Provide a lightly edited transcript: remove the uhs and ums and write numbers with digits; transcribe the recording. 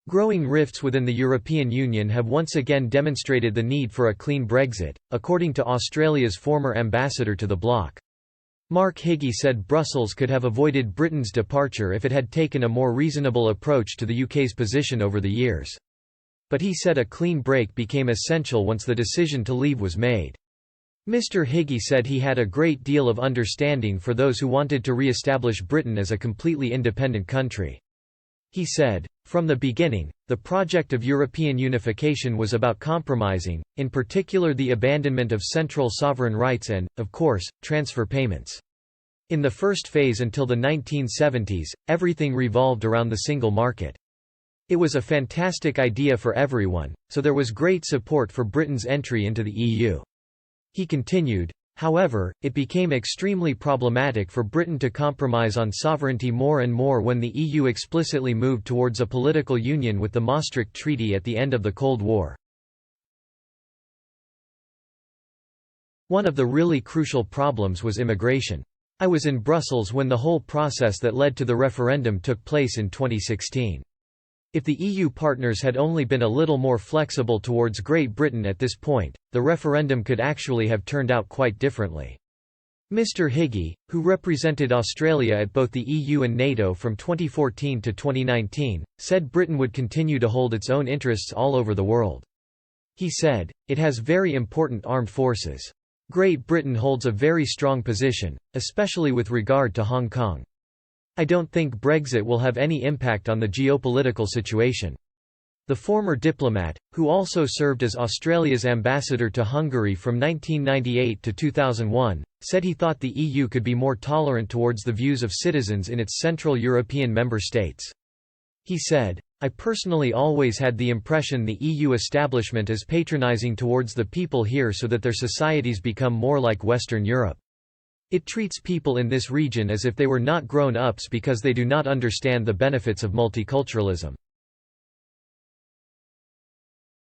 Growing rifts within the European Union have once again demonstrated the need for a clean Brexit, according to Australia's former ambassador to the bloc. Mark Higgie said Brussels could have avoided Britain's departure if it had taken a more reasonable approach to the UK's position over the years. But he said a clean break became essential once the decision to leave was made. Mr. Higgie said he had a great deal of understanding for those who wanted to re-establish Britain as a completely independent country. He said, "From the beginning, the project of European unification was about compromising, in particular the abandonment of central sovereign rights and, of course, transfer payments. In the first phase until the 1970s, everything revolved around the single market. It was a fantastic idea for everyone, so there was great support for Britain's entry into the EU." He continued, "However, it became extremely problematic for Britain to compromise on sovereignty more and more when the EU explicitly moved towards a political union with the Maastricht Treaty at the end of the Cold War. One of the really crucial problems was immigration. I was in Brussels when the whole process that led to the referendum took place in 2016. If the EU partners had only been a little more flexible towards Great Britain at this point, the referendum could actually have turned out quite differently." Mr. Higgie, who represented Australia at both the EU and NATO from 2014 to 2019, said Britain would continue to hold its own interests all over the world. He said, "It has very important armed forces. Great Britain holds a very strong position, especially with regard to Hong Kong. I don't think Brexit will have any impact on the geopolitical situation." The former diplomat, who also served as Australia's ambassador to Hungary from 1998 to 2001, said he thought the EU could be more tolerant towards the views of citizens in its Central European member states. He said, "I personally always had the impression the EU establishment is patronising towards the people here so that their societies become more like Western Europe. It treats people in this region as if they were not grown-ups because they do not understand the benefits of multiculturalism."